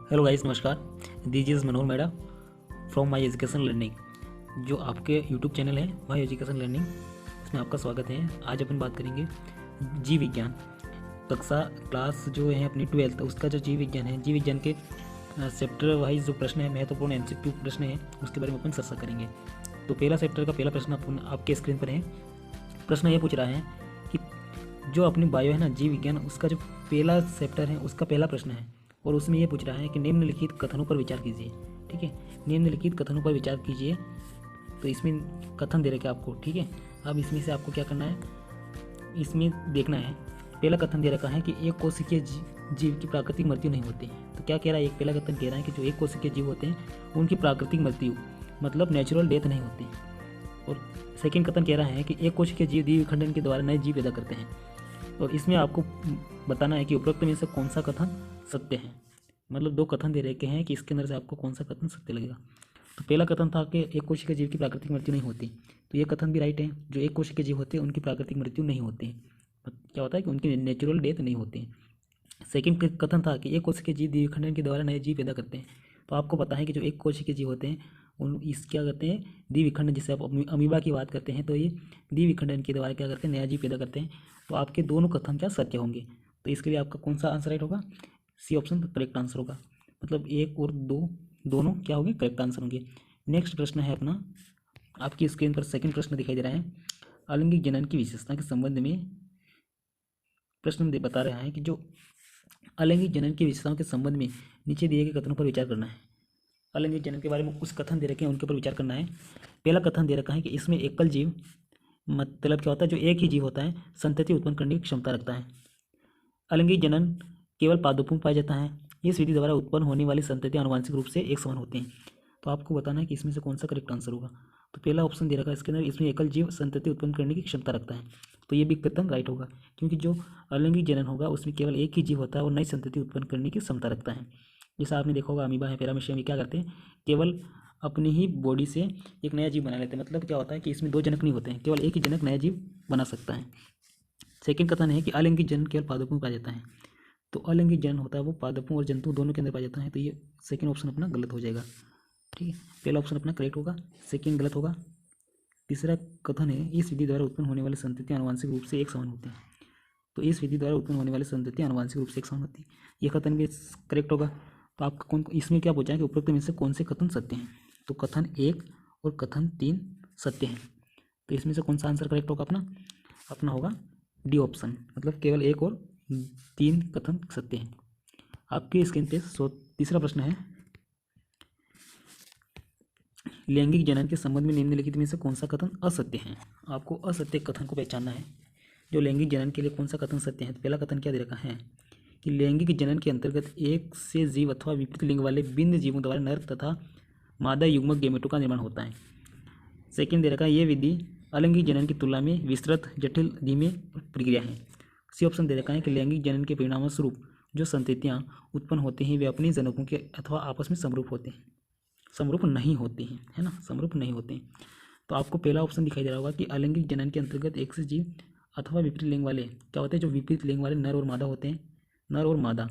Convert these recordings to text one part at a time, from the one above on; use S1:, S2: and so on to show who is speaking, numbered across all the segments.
S1: Hello guys, नमस्कार। This is Manohar Meda from my education learning. जो आपके यूट्यूब चैनल है माय एजुकेशन लर्निंग, इसमें आपका स्वागत है। आज अपन बात करेंगे जीव विज्ञान कक्षा क्लास जो है अपनी 12th, उसका जो जीव विज्ञान है, जीव विज्ञान के चैप्टर वाइज जो प्रश्न है, महत्वपूर्ण एमसीक्यू प्रश्न है, उसके बारे में अपन चर्चा करेंगे। तो पहला चैप्टर का पहला प्रश्न अपन आपके स्क्रीन पर है। प्रश्न ये पूछ रहा है कि जो अपनी बायो है ना, जीव विज्ञान, उसका जो पहला चैप्टर है उसका पहला प्रश्न है, और उसमें ये पूछ रहा है कि निम्नलिखित कथनों पर विचार कीजिए। ठीक है, निम्नलिखित कथनों पर विचार कीजिए। तो इसमें कथन दे रखे आपको। ठीक है, अब इसमें से आपको क्या करना है, इसमें देखना है। पहला कथन दे रखा है कि एक कोशिकीय जीव की प्राकृतिक मृत्यु नहीं होती। तो क्या कह रहा है, एक पहला कथन कह रहा है कि जो एक कोशिकीय जीव होते हैं उनकी प्राकृतिक मृत्यु मतलब नेचुरल डेथ नहीं होती। और सेकेंड कथन कह रहा है कि एक कोशिकीय जीव द्विविखंडन के द्वारा नए जीव पैदा करते हैं। और इसमें आपको बताना है कि उपरोक्त में से कौन सा कथन सत्य है। मतलब दो कथन दे रखे हैं कि इसके अंदर से आपको कौन सा कथन सत्य लगेगा। तो पहला कथन था कि एक कोशिकीय जीव की प्राकृतिक मृत्यु नहीं होती, तो ये कथन भी राइट है। जो एक कोशिकीय जीव होते हैं उनकी प्राकृतिक मृत्यु नहीं होती। क्या होता है कि उनकी नेचुरल डेथ नहीं होती। सेकंड कथन था कि एक कोशिकीय जीव द्विखंडन के द्वारा नए जीव पैदा करते हैं। तो आपको पता है कि जो एक कोशिकीय जीव होते हैं उन इस क्या करते हैं, द्विविखंडन, जिससे आप अमीबा की बात करते हैं, तो ये द्विविखंडन के द्वारा क्या करते हैं, नया जीव पैदा करते हैं। तो आपके दोनों कथन क्या सत्य होंगे। तो इसके लिए आपका कौन सा आंसर राइट होगा, सी ऑप्शन करेक्ट आंसर होगा। मतलब एक और दो दोनों क्या होंगे, करेक्ट आंसर होंगे। नेक्स्ट प्रश्न है अपना, आपकी स्क्रीन पर सेकंड प्रश्न दिखाई दे रहा है। अलैंगिक जनन की विशेषता के संबंध में प्रश्न बता रहा है कि जो अलैंगिक जनन की विशेषताओं के संबंध में नीचे दिए गए कथनों पर विचार करना है। अलैंगिक जनन के बारे में कुछ कथन दे रखे हैं, उनके ऊपर विचार करना है। पहला कथन दे रखा है कि इसमें एकल जीव, मतलब क्या होता है, जो एक ही जीव होता है संतति उत्पन्न करने की क्षमता रखता है। अलैंगिक जनन केवल पादपों में पाया जाता है। इस विधि द्वारा उत्पन्न होने वाली संततियां आनुवंशिक रूप से एक समान होती हैं। तो आपको बताना है कि इसमें से कौन सा करेक्ट आंसर होगा। तो पहला ऑप्शन दे रखा है इसके अंदर, इसमें एकल जीव संतति उत्पन्न करने की क्षमता रखता है। तो ये भी कथन राइट होगा, क्योंकि जो अलैंगिक जनन होगा उसमें केवल एक ही जीव होता है और नई संतति उत्पन्न करने की क्षमता रखता है। जैसा आपने देखा होगा, अमीबा है, पैरामीशियम, ये क्या करते हैं, केवल अपनी ही बॉडी से एक नया जीव बना लेते हैं। मतलब क्या होता है कि इसमें दो जनक नहीं होते हैं, केवल एक ही जनक नया जीव बना सकता है। सेकंड कथन है कि अलैंगिक जनन केवल पादपों में पाया जाता है। तो अलैंगिक जनन होता है वो पादपों और जंतु दोनों के अंदर पाया जाता है। तो ये सेकंड ऑप्शन अपना गलत हो जाएगा। ठीक है, पहला ऑप्शन अपना करेक्ट होगा, सेकंड गलत होगा। तीसरा कथन है, इस विधि द्वारा उत्पन्न होने वाली संततियां आनुवंशिक रूप से एक समान होती हैं। तो इस विधि द्वारा उत्पन्न होने वाली संततियां आनुवंशिक रूप से एक समान होती है, ये कथन भी करेक्ट होगा। तो आपका कौन, इसमें क्या पूछा है कि उपरोक्त में से कौन से कथन सत्य हैं। तो कथन 1 और कथन 3 सत्य हैं। तो इसमें से कौन सा आंसर करेक्ट होगा अपना, अपना होगा डी ऑप्शन, मतलब केवल 1 और 3 कथन सत्य हैं। आपकी स्क्रीन पे तीसरा प्रश्न है, लैंगिक जनन के संबंध में निम्नलिखित में से कौन सा कथन असत्य है। आपको असत्य कथन को पहचानना है। जो लैंगिक जनन के लिए कौन सा कथन सत्य है, तो पहला कथन क्या दे रखा है कि लैंगिक जनन के अंतर्गत एक से जीव अथवा विपरीत लिंग वाले भिन्न जीवों द्वारा नर तथा मादा युग्मक गेमेटों का निर्माण होता है। सेकेंड दे रखा है, ये विधि अलैंगिक जनन की तुलना में विस्तृत, जटिल, धीमे प्रक्रिया है। सी ऑप्शन दे रखा है कि लैंगिक जनन के परिणाम स्वरूप जो संततियाँ उत्पन्न होती हैं वे अपने जनकों के अथवा आपस में समरूप होते हैं, समरूप नहीं होते हैं, है ना, समरूप नहीं होते हैं। तो आपको पहला ऑप्शन दिखाई दे रहा होगा कि अलैंगिक जनन के अंतर्गत एक से जीव अथवा विपरीत लिंग वाले क्या होते हैं, जो विपरीत लिंग वाले नर और मादा होते हैं, नर और मादा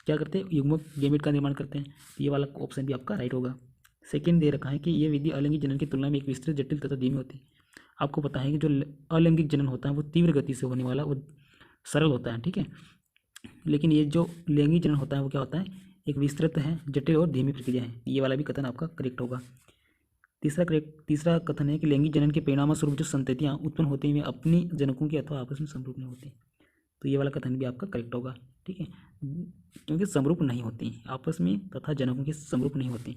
S1: क्या करते हैं, युग्मक गेमेट का निर्माण करते हैं। ये वाला ऑप्शन भी आपका राइट होगा। सेकेंड दे रखा है कि ये विधि अलैंगिक जनन की तुलना में एक विस्तृत, जटिल तथा धीमी होती है। आपको पता है कि जो अलैंगिक जनन होता है वो तीव्र गति से होने वाला, वो सरल होता है। ठीक है, लेकिन ये जो लैंगिक जनन होता है वो क्या होता है, एक विस्तृत है, जटिल और धीमी प्रक्रिया है। ये वाला भी कथन आपका करेक्ट होगा। तीसरा कथन है कि लैंगिक जनन के परिणाम स्वरूप जो संततियाँ उत्पन्न होती हैं वे अपनी जनकों के अथवा आपस में समरूप नहीं होती। तो ये वाला कथन भी आपका करेक्ट होगा। ठीक है, क्योंकि समरूप नहीं होती आपस में तथा जनकों के समरूप नहीं होती।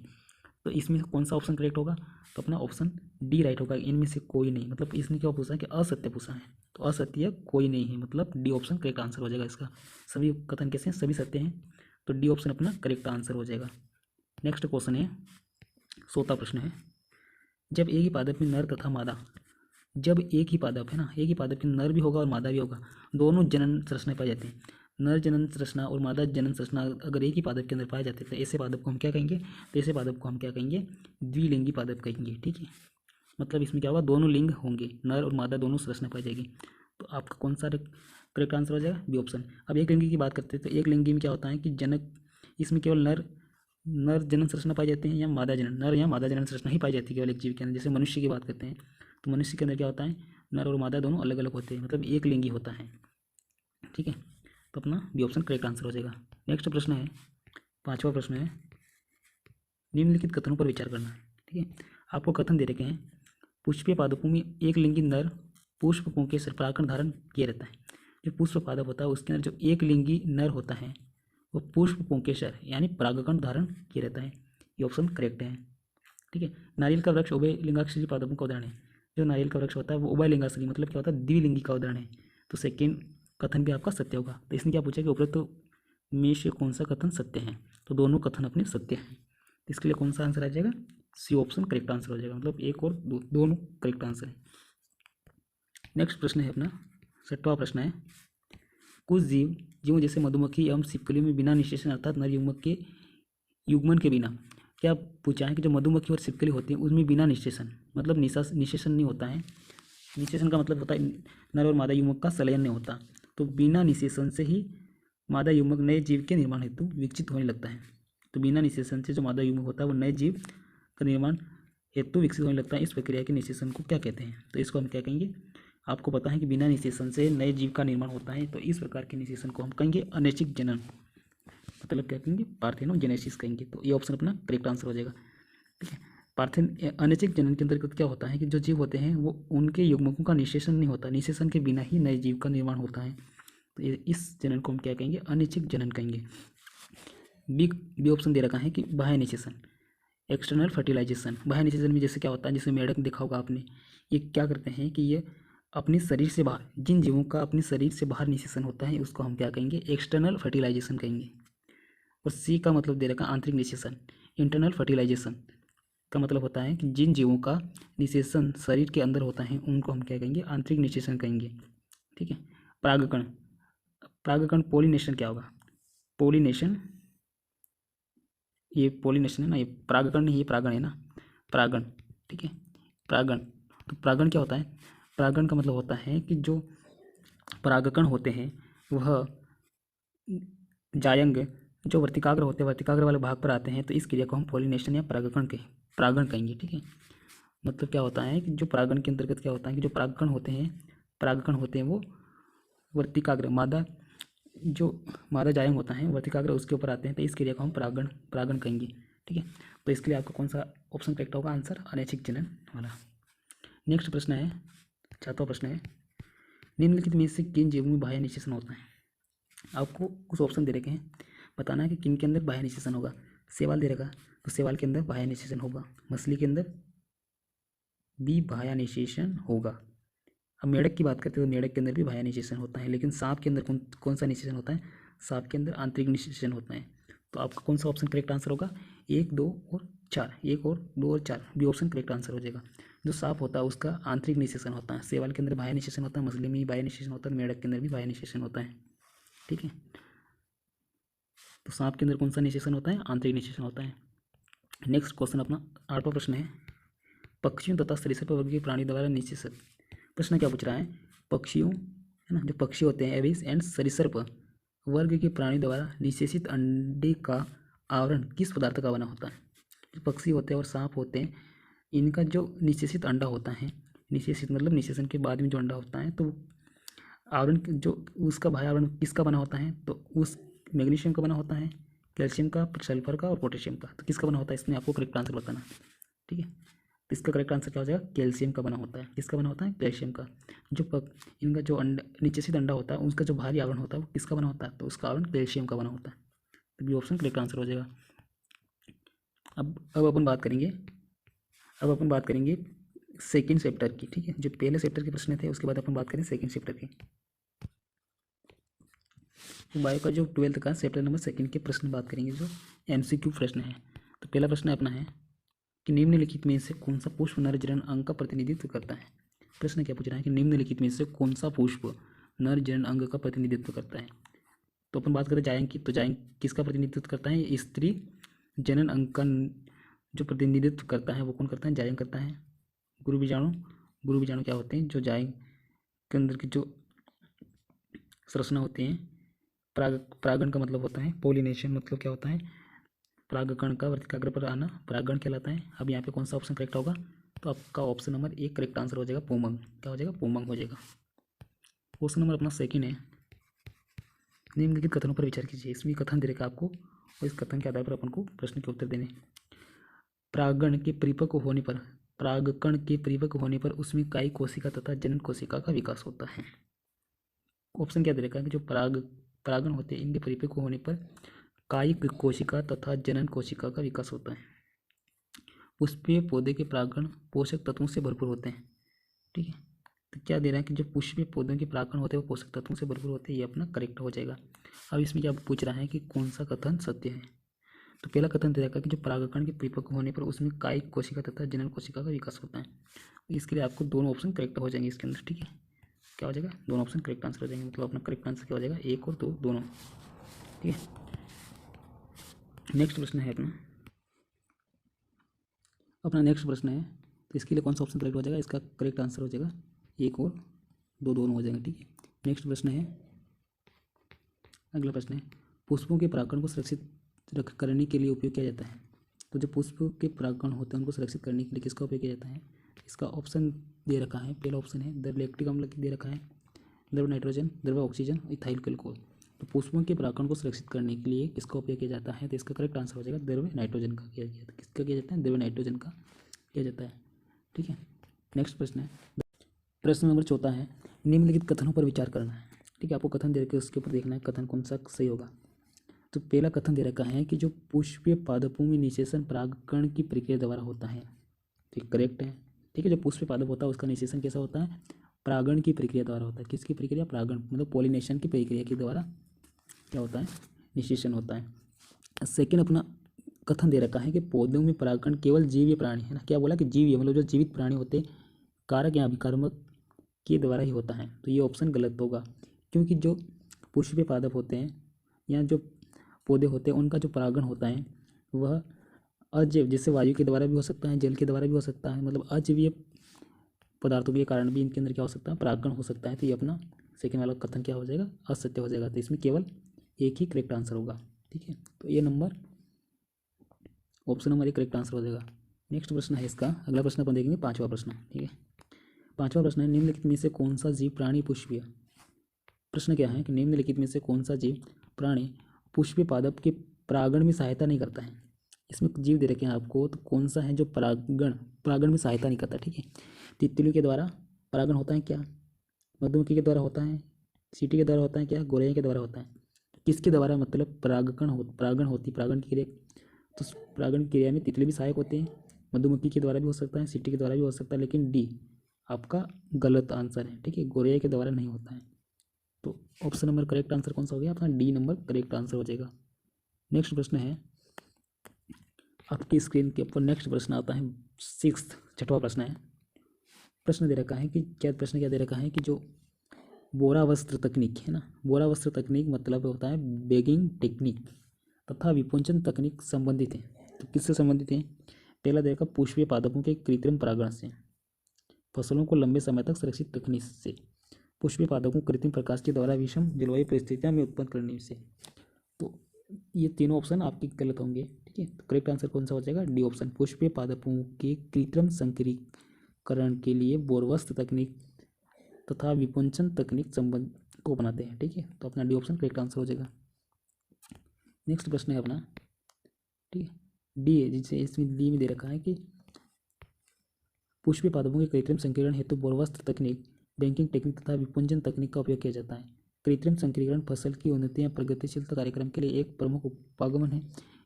S1: तो इसमें कौन सा ऑप्शन करेक्ट होगा, तो अपना ऑप्शन डी राइट होगा, इनमें से कोई नहीं। मतलब इसने क्या पूछा है कि असत्य पूछा है, तो असत्य कोई नहीं है, मतलब डी ऑप्शन करेक्ट आंसर हो जाएगा इसका। सभी कथन कैसे हैं, सभी सत्य हैं, तो डी ऑप्शन अपना करेक्ट आंसर हो जाएगा। नेक्स्ट क्वेश्चन है, चौथा प्रश्न है, जब एक ही पादप में नर तथा मादा, जब एक ही पादप है ना, एक ही पादप में नर भी होगा और मादा भी होगा, दोनों जनन संरचना पाई जाती है। नर जनन संरचना और मादा जनन संरचना अगर एक ही पादप के अंदर पाए जाते हैं तो ऐसे पादप को हम क्या कहेंगे, तो ऐसे पादप को हम क्या कहेंगे, द्विलिंगी पादप कहेंगे। ठीक है, मतलब इसमें क्या होगा, दोनों लिंग होंगे, नर और मादा दोनों संरचना पाई जाएगी। तो आपका कौन सा करेक्ट आंसर हो जाएगा, बी ऑप्शन। अब एक लिंगी की बात करते हैं तो एक लिंगी में क्या होता है कि जनक, इसमें केवल नर नर जनन संरचना पाई जाती है या मादा जनन, नर या मादा जनन संरचना ही पाई जाती है केवल एक जीव के अंदर। जैसे मनुष्य की बात करते हैं तो मनुष्य के अंदर क्या होता है, नर और मादा दोनों अलग अलग होते हैं, मतलब एक लिंगी होता है। ठीक है, तो अपना बी ऑप्शन करेक्ट आंसर हो जाएगा। नेक्स्ट प्रश्न है, 5वां प्रश्न है, निम्नलिखित कथनों पर विचार करना। ठीक है, आपको कथन दे रखे हैं, पुष्पीय पादपों में एक लिंगी नर पुष्प पुंकेसर परागकण धारण किए रहता है। जो पुष्प पादप होता है उसके अंदर जो एक लिंगी नर होता है वो पुष्प पुंकेसर यानी परागकण धारण किए रहता है। ये ऑप्शन करेक्ट है। ठीक है, नारियल का वृक्ष उभय लिंगाश्री पादपों का उदाहरण है। जो नारियल का वृक्ष होता है वो उभय लिंगाश्री मतलब क्या होता है, द्विलिंगी का उदाहरण है। तो सेकेंड कथन भी आपका सत्य होगा। तो इसने क्या पूछा कि उपरोक्त में से कौन सा कथन सत्य है, तो दोनों कथन अपने सत्य हैं। इसके लिए कौन सा आंसर आ जाएगा, सी ऑप्शन करेक्ट आंसर हो जाएगा, मतलब एक और दोनों करेक्ट आंसर है। नेक्स्ट प्रश्न है अपना 6वां प्रश्न है, कुछ जीवों जैसे मधुमक्खी एवं छिपकली में बिना निषेचन अर्थात नर युग्मक के युग्मन के बिना, क्या पूछा है कि जो मधुमक्खी और छिपकली होती है उसमें बिना निषेचन मतलब निषेचन नहीं होता है। निषेचन का मतलब होता है नर और मादा युग्मक का संलयन नहीं होता, तो बिना निषेचन से ही मादा युग्मक नए जीव के निर्माण हेतु विकसित होने लगता है। तो बिना निषेचन से जो मादा युग्मक होता है वो नए जीव का निर्माण हेतु विकसित होने लगता है। इस प्रक्रिया के निषेचन को क्या कहते हैं, तो इसको हम क्या कहेंगे, आपको पता है कि बिना निषेचन से नए जीव का निर्माण होता है, तो इस प्रकार के निषेचन को हम कहेंगे अनैच्छिक जनन, मतलब क्या कहेंगे, पार्थेनोजेनेसिस कहेंगे। तो ये ऑप्शन अपना करेक्ट आंसर हो जाएगा। ठीक है, अनैच्छिक जनन के अंतर्गत क्या होता है कि जो जीव होते हैं वो उनके युग्मकों का निषेचन नहीं होता, निषेचन के बिना ही नए जीव का निर्माण होता है। तो इस जनन को हम क्या कहेंगे, अनैच्छिक जनन कहेंगे। बी ऑप्शन दे रखा है कि बाह्य निषेचन, एक्सटर्नल फर्टिलाइजेशन। बाह्य निषेचन में जैसे क्या होता है, जैसे मेढक देखा होगा आपने, ये क्या करते हैं कि ये अपने शरीर से बाहर, जिन जीवों का अपने शरीर से बाहर निषेचन होता है उसको हम क्या कहेंगे, एक्सटर्नल फर्टिलाइजेशन कहेंगे। और सी का मतलब दे रखा है आंतरिक निषेचन, इंटरनल फर्टिलाइजेशन का मतलब होता है कि जिन जीवों का निषेचन शरीर के अंदर होता है उनको हम क्या कहेंगे, आंतरिक निषेचन कहेंगे। ठीक है, परागकण, परागकण पोलिनेशन क्या होगा, पोलिनेशन, ये पोलिनेशन है ना, ये परागकण नहीं, ये परागण है ना, परागण। ठीक है, परागण, तो परागण क्या होता है, परागण का मतलब होता है कि जो परागकण होते हैं वह जायंग जो वर्तिकाग्र होते हैं वर्तिकाग्र वाले भाग पर आते हैं, तो इस क्रिया को हम पोलिनेशन या परागण कहेंगे। ठीक है, मतलब क्या होता है कि जो परागण के अंतर्गत क्या होता है कि जो परागकण होते हैं वो वर्तिकाग्र जो मादा जायंग होता है वर्तिकाग्र उसके ऊपर आते हैं, तो इस क्रिया को हम परागण कहेंगे। ठीक है, तो इसके लिए आपका कौन सा ऑप्शन करेक्ट होगा, आंसर अनैच्छिक जनन वाला। नेक्स्ट प्रश्न है, 7वां प्रश्न है, निम्नलिखित में से किन जीवों में बाह्य निषेचन होता है। आपको कुछ ऑप्शन दे रखे हैं, बताना है कि किन के अंदर बाह्य निषेचन होगा। शैवाल दे रखा, तो शैवाल के अंदर बाह्य निषेचन होगा, मछली के अंदर भी बाह्य निषेचन होगा। अब मेढक की बात करते हैं तो मेढक के अंदर भी बाह्य निषेचन होता है, लेकिन सांप के अंदर कौन सा निषेचन होता है, सांप के अंदर आंतरिक निषेचन होता है। तो आपका कौन सा ऑप्शन करेक्ट आंसर होगा, 1, 2 और 4, 1 और 2 और 4 बी ऑप्शन करेक्ट आंसर हो जाएगा। जो सांप होता है उसका आंतरिक निषेचन होता है, शैवाल के अंदर बाह्य निषेचन होता है, मछली में भी बाह्य निषेचन होता है, मेढक के अंदर भी बाह्य निषेचन होता है। ठीक है, तो सांप के अंदर कौन सा निषेचन होता है, आंतरिक निषेचन होता है। नेक्स्ट क्वेश्चन अपना 8वां प्रश्न है, पक्षियों तथा सरीसृप वर्गीय प्राणी द्वारा निषेचन। प्रश्न क्या पूछ रहा है, पक्षियों है ना, जो पक्षी होते हैं एविस एंड सरीसृप वर्ग के प्राणी द्वारा निषेचित अंडे का आवरण किस पदार्थ का बना होता है। जो पक्षी होते हैं और सांप होते हैं इनका जो निषेचित अंडा होता है, निषेचित मतलब निषेचन के बाद में जो अंडा होता है, तो आवरण जो उसका बाह्य आवरण किसका बना होता है, तो उस मैग्नीशियम का बना होता है, कैल्शियम का, सल्फर का और पोटेशियम का। तो किसका बना होता है, इसमें आपको करेक्ट आंसर बताना। ठीक है, तो इसका करेक्ट आंसर क्या हो जाएगा, कैल्शियम का बना होता है। किसका बना होता है, कैल्शियम का। जो इनका जो अंडा निषेचित अंडा होता है उसका जो बाहरी आवरण होता है वो किसका बना होता है, तो उसका आवरण कैल्शियम का बना होता है। तो बी ऑप्शन करेक्ट आंसर हो जाएगा। अब अपन बात करेंगे सेकेंड चैप्टर की। ठीक है, जो पहले चैप्टर के प्रश्न थे उसके बाद अपन बात करें सेकेंड चैप्टर की। बायो का जो 12th का चैप्टर नंबर 2 के प्रश्न बात करेंगे, जो MCQ प्रश्न है। तो पहला प्रश्न अपना है कि निम्नलिखित में से कौन सा पुष्प नर जनन अंग का प्रतिनिधित्व करता है। प्रश्न क्या पूछ रहा है कि निम्नलिखित में से कौन सा पुष्प नर जनन अंग का प्रतिनिधित्व करता है। तो अपन बात करें जायंग की, तो जायंग किसका प्रतिनिधित्व करता है, स्त्री जनन अंग का जो प्रतिनिधित्व करता है वो कौन करता है, जायंग करता है। गुरु बीजाणु क्या होते हैं, जो जायंग के अंदर की जो संरचना होती है। परागण का मतलब होता है पोलिनेशन, मतलब क्या होता है, परागकण का वर्तिकाग्र पर आना परागण कहलाता है। अब यहाँ पे कौन सा ऑप्शन करेक्ट होगा, तो आपका ऑप्शन नंबर 1 करेक्ट आंसर हो जाएगा, पोमंग। क्या हो जाएगा, पोमंग हो जाएगा। क्वेश्चन नंबर अपना सेकंड है, निम्नलिखित कथनों पर विचार कीजिए। इसमें कथन दे रखा है आपको और इस कथन के आधार पर अपन को प्रश्न के उत्तर देने। परागण के परिपक्व होने पर, परागकण के परिपक्व होने पर उसमें कायिक कोशिका तथा जनन कोशिका का विकास होता है। ऑप्शन क्या दे रखा है कि जो परागण होते हैं इनके परिपक्व होने पर कायिक कोशिका तथा जनन कोशिका का विकास होता है। पुष्पीय पौधे के परागण पोषक तत्वों से भरपूर होते हैं। ठीक है, तो क्या दे रहा है कि जो पुष्पीय पौधों के परागण होते हैं वो पोषक तत्वों से भरपूर होते हैं, ये अपना करेक्ट हो जाएगा। अब इसमें क्या पूछ रहा है कि कौन सा कथन सत्य है, तो पहला कथन दे रखा है कि जो परागकण के परिपक्व होने पर उसमें कायिक कोशिका तथा जनन कोशिका का विकास होता है। इसके लिए आपको दोनों ऑप्शन करेक्ट हो जाएंगे इसके अंदर। ठीक है, क्या हो जाएगा, दोनों ऑप्शन करेक्ट आंसर हो जाएंगे, मतलब अपना करेक्ट आंसर क्या हो जाएगा, 1 और 2 दोनों। ठीक है, नेक्स्ट प्रश्न है अपना नेक्स्ट प्रश्न है, तो इसके लिए कौन सा ऑप्शन करेक्ट हो जाएगा, इसका करेक्ट आंसर हो जाएगा 1 और 2 दोनों हो जाएंगे। ठीक है, नेक्स्ट प्रश्न है, अगला प्रश्न है, पुष्पों के परागकण को सुरक्षित करने के लिए उपयोग किया जाता है। तो जो पुष्प के परागकण होते हैं उनको सुरक्षित करने के लिए किसका उपयोग किया जाता है, इसका ऑप्शन दे रखा है। पहला ऑप्शन है द्रव लैक्टिक अम्ल दे रखा है, द्रव नाइट्रोजन, द्रव ऑक्सीजन, इथाइल ग्लिकोल। तो पुष्पों के परागकण को सुरक्षित करने के लिए किसका उपयोग किया जाता है, तो इसका करेक्ट आंसर हो जाएगा द्रव नाइट्रोजन का किया जाता है। किसका किया जाता है, द्रव नाइट्रोजन का किया जाता है। ठीक है, नेक्स्ट प्रश्न है, प्रश्न नंबर 4 है, निम्नलिखित कथनों पर विचार करना है। ठीक है, आपको कथन दे रखे उसके ऊपर देखना है कथन कौन सा सही होगा। तो पहला कथन दे रखा है कि जो पुष्पीय पादपों में निषेचन परागकण की प्रक्रिया द्वारा होता है। ठीक, करेक्ट है। ठीक है, जो पुष्पीय पादप होता है उसका निषेचन कैसा होता है, परागण की प्रक्रिया द्वारा होता है। किसकी प्रक्रिया, परागण मतलब पॉलिनेशन की प्रक्रिया के द्वारा क्या होता है, निषेचन होता है। सेकेंड अपना कथन दे रखा है कि पौधों में परागकण केवल जीवीय प्राणी है ना, क्या बोला कि जीवीय मतलब जो जीवित प्राणी होते हैं कारक या अभिकारक के द्वारा ही होता है। तो ये ऑप्शन गलत होगा, क्योंकि जो पुष्पीय पादप होते हैं या जो पौधे होते हैं उनका जो परागण होता है वह अजैव, जैसे वायु के द्वारा भी हो सकता है, जल के द्वारा भी हो सकता है, मतलब अजैवीय पदार्थों के कारण भी इनके अंदर क्या हो सकता है, परागण हो सकता है। तो ये अपना सेकेंड वाला कथन क्या हो जाएगा, असत्य हो जाएगा। तो इसमें केवल एक ही करेक्ट आंसर होगा। ठीक है, तो ये number option number 1 correct answer हो जाएगा। नेक्स्ट प्रश्न है इसका, अगला प्रश्न अपन देखेंगे 5वां प्रश्न। ठीक है, 5वां प्रश्न है, निम्नलिखित में से कौन सा जीव प्राणी पुष्पीय। प्रश्न क्या है कि निम्नलिखित में से कौन सा जीव प्राणी पुष्पीय पादप के परागण में सहायता नहीं करता है। इसमें जीव दे रखे हैं आपको, तो कौन सा है जो परागण में सहायता नहीं करता। ठीक है, तितलियों के द्वारा परागण होता है क्या, मधुमक्खी के द्वारा होता है, चींटी के द्वारा होता है क्या, गोरैया के द्वारा होता है। किसके द्वारा मतलब परागण होती परागण की क्रिया, तो परागण क्रिया में तितली भी सहायक होते हैं, मधुमक्खी के द्वारा भी हो सकता है, चींटी के द्वारा भी हो सकता है, लेकिन डी आपका गलत आंसर है। ठीक है, गोरैया के द्वारा नहीं होता है। तो ऑप्शन नंबर करेक्ट आंसर कौन सा हो गया, अपना डी नंबर करेक्ट आंसर हो जाएगा। नेक्स्ट प्रश्न है आपकी स्क्रीन के ऊपर, नेक्स्ट प्रश्न आता है 6वां प्रश्न है। प्रश्न दे रखा है कि प्रश्न क्या दे रखा है कि जो बोरा वस्त्र तकनीक है ना, बोरा वस्त्र तकनीक मतलब होता है बेगिंग टेक्निक तथा विपुंचन तकनीक संबंधित है। तो किससे संबंधित है, पहला दे रखा पुष्पीय पादपों के कृत्रिम परागण से, फसलों को लंबे समय तक सुरक्षित रखने से, पुष्पीय पादपों को कृत्रिम प्रकाश के द्वारा विषम जलवायु परिस्थितियों में उत्पन्न करने से। तो ये तीनों ऑप्शन आपके गलत होंगे। ठीक है, तो करेक्ट आंसर कौन सा हो जाएगा, डी ऑप्शन, पुष्पीय पादपों के कृत्रिम संकरीकरण के लिए बोरवस्त्र तकनीक तथा विपुंचन तकनीक संबंध को अपनाते हैं। ठीक है, तो अपना डी ऑप्शन करेक्ट आंसर हो जाएगा। नेक्स्ट प्रश्न है अपना, ठीक है, डी है, जिसे इसमें डी में दे रखा है कि पुष्पीय पादपों के कृत्रिम संकीर्ण हेतु बोरवस्त्र तकनीक, बैंकिंग टेक्निक तथा विपुंजन तकनीक का उपयोग किया जाता है। कृत्रिम संकीर्ण फसल की उन्नति या प्रगतिशीलता कार्यक्रम के लिए एक प्रमुख उपागमन है।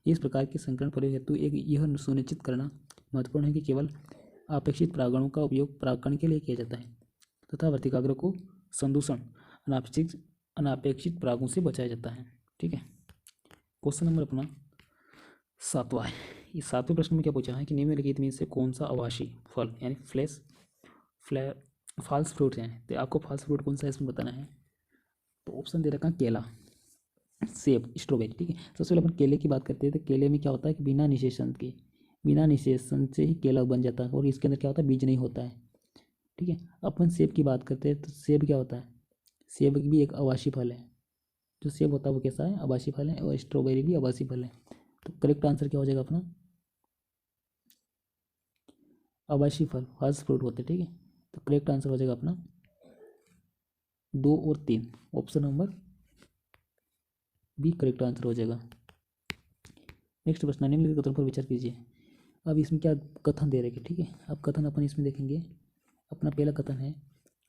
S1: इस प्रकार के संकरण प्रयोग हेतु यह सुनिश्चित करना महत्वपूर्ण है कि केवल अपेक्षित परागणों का उपयोग परागकण के लिए किया जाता है तथा वर्तिकाग्र को संदूषण अनापेक्षित परागों से बचाया जाता है। ठीक है, क्वेश्चन नंबर अपना 7वां है। इस 7वें प्रश्न में क्या पूछा है कि निम्नलिखित में से कौन सा आवासी फल यानी फॉल्स फ्रूट है, तो आपको फॉल्स फ्रूट कौन सा है इसमें बताना है। तो ऑप्शन दे रखा है केला, सेब, स्ट्रॉबेरी। ठीक है, सबसे पहले अपन केले की बात करते हैं। तो केले में क्या होता है कि बिना निषेचन से ही केला बन जाता है और इसके अंदर क्या होता है, बीज नहीं होता है। ठीक है, अपन सेब की बात करते हैं तो सेब क्या होता है, सेब भी एक आवासी फल है। जो सेब होता है वो कैसा है, आवासी फल है, और स्ट्रॉबेरी भी आवासी फल है। तो तो करेक्ट आंसर क्या हो जाएगा अपना, आवासीय फल फर्स्ट फ्रूट होते हैं, ठीक है। तो करेक्ट आंसर हो जाएगा अपना 2 और 3, option number B correct answer हो जाएगा। नेक्स्ट प्रश्न, निम्नलिखित कथन पर विचार कीजिए। अब इसमें क्या कथन दे रखे, ठीक है। अब कथन अपन इसमें देखेंगे। अपना पहला कथन है,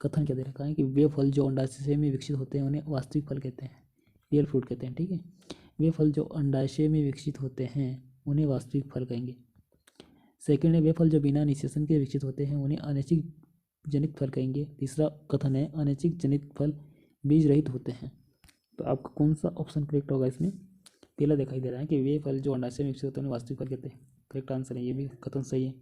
S1: कथन क्या दे रखा है कि वे फल जो अंडाशय में विकसित होते हैं उन्हें वास्तविक फल कहते हैं, रियल फ्रूट कहते हैं, ठीक है। वे फल जो अंडाशय में विकसित होते हैं उन्हें वास्तविक फल कहेंगे। सेकेंड है, वे फल जो बिना निषेचन के विकसित होते हैं उन्हें अनैच्छिक जनित फल कहेंगे। तीसरा कथन है, अनैच्छिक जनित फल बीज रहित होते हैं। तो आपका कौन सा ऑप्शन करेक्ट होगा इसमें? पहला दिखाई दे रहा है कि वे फल जो अंडाशय में विकसित होते हैं उन्हें वास्तविक फल कहते हैं, करेक्ट आंसर है, ये भी कथन सही है।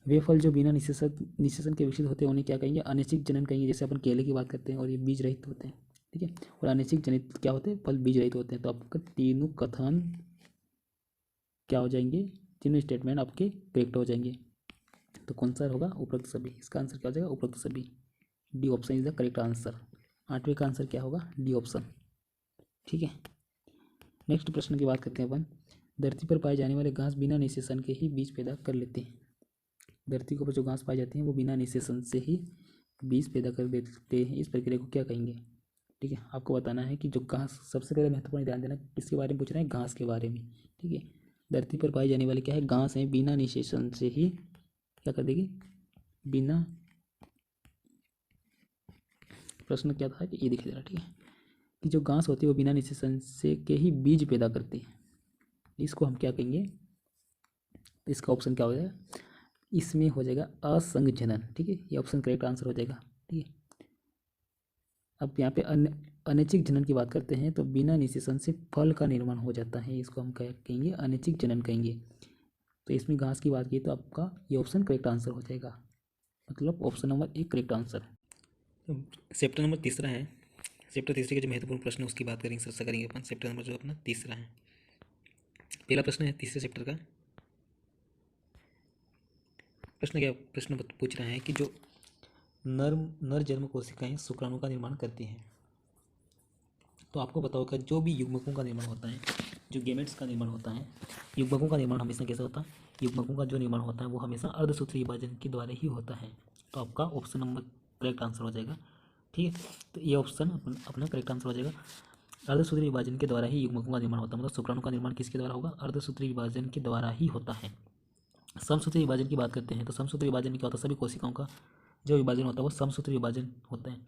S1: वे फल जो बिना निषेचन के विकसित होते हैं उन्हें क्या कहेंगे, अनैच्छिक जनन कहेंगे। जैसे अपन केले की बात करते हैं और ये बीज रहित होते हैं, ठीक है। और अनैच्छिक जनित क्या होते हैं, फल बीज रहित होते हैं। तो आपका तीनों कथन क्या हो जाएंगे, तीनों स्टेटमेंट आपके करेक्ट हो जाएंगे। तो कौन सा होगा, उपरोक्त सभी। इसका आंसर क्या हो जाएगा, उपरोक्त सभी, D option is the correct answer. 8वें का आंसर क्या होगा, डी ऑप्शन, ठीक है। नेक्स्ट प्रश्न की बात करते हैं अपन। धरती पर पाए जाने वाले घास बिना निषेचन के ही बीज पैदा कर लेते हैं। धरती के ऊपर जो घास पाई जाती हैं वो बिना निषेचन से ही बीज पैदा कर देते हैं। इस प्रक्रिया को क्या कहेंगे, ठीक है। आपको बताना है कि जो घास, सबसे पहले महत्वपूर्ण ध्यान देना, किसके बारे में पूछ रहे हैं, घास के बारे में, ठीक है। धरती पर पाई जाने वाली क्या है, घास है, बिना निषेचन से ही क्या कर देगी, बिना, प्रश्न क्या था कि ये दिखाई दे रहा, ठीक है, कि जो घास होती है वो बिना निषेचन से के ही बीज पैदा करती है। इसको हम क्या कहेंगे, इसका ऑप्शन क्या हो जाएगा, इसमें हो जाएगा असंघजनन, ठीक है। ये ऑप्शन करेक्ट आंसर हो जाएगा, ठीक है। अब यहाँ पे अनैच्छिक जनन की बात करते हैं तो बिना निषेचन से फल का निर्माण हो जाता है, इसको हम क्या कहेंगे, अनैच्छिक जनन कहेंगे। तो इसमें घास की बात की तो आपका ये ऑप्शन करेक्ट आंसर हो जाएगा, मतलब option number 1 correct answer. Chapter number तीसरा है, चैप्टर तीसरे के जो महत्वपूर्ण प्रश्न है उसकी बात करेंगे, चर्चा करेंगे अपन। चैप्टर नंबर जो अपना तीसरा है, पहला प्रश्न है तीसरे चैप्टर का। प्रश्न क्या प्रश्न पूछ रहा है कि जो नर जन्म कोशिकाएं शुक्राणु का निर्माण करती हैं। तो आपको पता होगा जो भी युग्मकों का निर्माण होता है, जो गेमेट्स का निर्माण होता है, युग्मकों का निर्माण हमेशा कैसा होता है, युग्मकों का जो निर्माण होता है वो हमेशा अर्धसूत्रीय विभाजन के द्वारा ही होता है। तो आपका ऑप्शन नंबर करेक्ट आंसर हो जाएगा, ठीक है। तो ये ऑप्शन अपना करेक्ट आंसर हो जाएगा। अर्धसूत्रीय विभाजन के द्वारा ही युग्मकों का निर्माण होता है, मतलब शुक्राणु का निर्माण किसके द्वारा होगा, अर्धसूत्रीय विभाजन के द्वारा ही होता है। समसूत्रीय विभाजन की बात करते हैं तो समसूत्रीय विभाजन क्या होता है, सभी कोशिकाओं का जो विभाजन होता है वो समसूत्रीय विभाजन होता है।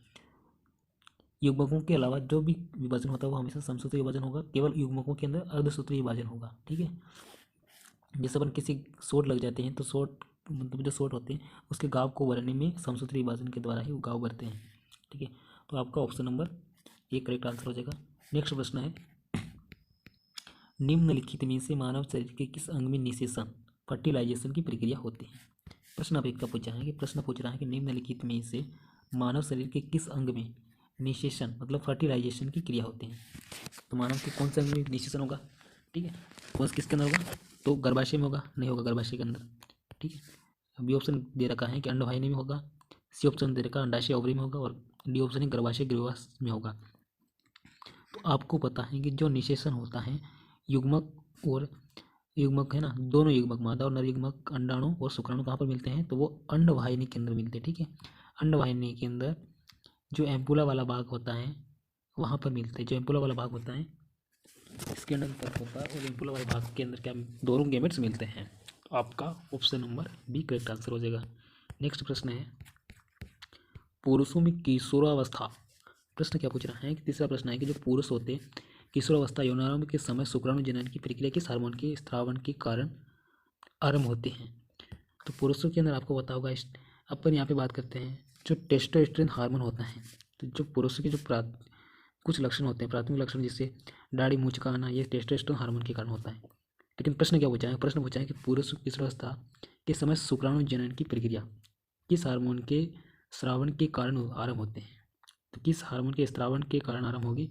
S1: युग्मकों के अलावा जो भी विभाजन होता है वो हमेशा समसूत्रीय विभाजन होगा, केवल युग्मकों के अंदर अर्धसूत्रीय विभाजन होगा, ठीक है। जैसे अपन किसी शॉट लग जाते हैं तो शॉट, मतलब जो शॉट होते हैं उसके घाव को भरने में समसूत्रीय विभाजन के द्वारा ही वो घाव भरते हैं, ठीक है। तो आपका ऑप्शन नंबर 1 करेक्ट आंसर हो जाएगा। नेक्स्ट प्रश्न है, निम्नलिखित में से मानव शरीर के किस अंग में निषेचन, फर्टिलाइजेशन की प्रक्रिया होती है। प्रश्न आप एक का पूछा है कि प्रश्न पूछ रहा है कि निम्नलिखित में से मानव शरीर के किस अंग में निषेचन मतलब फर्टिलाइजेशन की क्रिया होती है। तो मानव के कौन से अंग में निषेचन होगा, ठीक है, कौन किसके अंदर होगा, तो गर्भाशय में होगा, नहीं होगा गर्भाशय के अंदर, ठीक है। बी ऑप्शन दे रखा है कि अंडवाहिनी में होगा, सी ऑप्शन दे रखा है अंडाशय ओवरी में होगा, और डी ऑप्शन है गर्भाशय ग्रीवा में होगा। तो आपको पता है कि जो निषेचन होता है युग्मक और युग्मक है ना, दोनों युग्मक मादा और नर युग्मक अंडाणु और शुक्राणु कहाँ पर मिलते हैं, तो वो अंडवाहिनी के अंदर मिलते हैं, ठीक है। अंडवाहिनी के अंदर जो एम्पुला वाला भाग होता है वहाँ पर मिलते हैं, जो एम्पुला वाला भाग होता है इसके अंदर तक होता है, और एम्पुला वाले भाग के अंदर क्या दोनों गेमेट्स मिलते हैं। तो आपका option number B correct answer हो जाएगा। नेक्स्ट प्रश्न है, पुरुषों में किशोरावस्था। प्रश्न क्या पूछ रहा है कि तीसरा प्रश्न है कि जो पुरुष होते हैं किशोरावस्था यौनारंभ के समय शुक्राणु जनन की प्रक्रिया किस हार्मोन के स्रावन के कारण आरंभ होते हैं। तो पुरुषों के अंदर आपको पता होगा, अपन यहाँ पे बात करते हैं जो टेस्टोस्टेरोन हार्मोन होता है। तो जो पुरुषों के जो कुछ लक्षण होते हैं, प्राथमिक लक्षण, जैसे दाढ़ी मूंछ का आना, ये टेस्टोस्टेरोन हार्मोन के कारण होता है। लेकिन प्रश्न क्या पूछा है, प्रश्न पूछा है कि पुरुष किशोरावस्था के समय शुक्राणु जनन की प्रक्रिया किस हार्मोन के स्रावन के कारण आरंभ होते हैं। तो किस हार्मोन के स्रावन के कारण आरंभ होगी,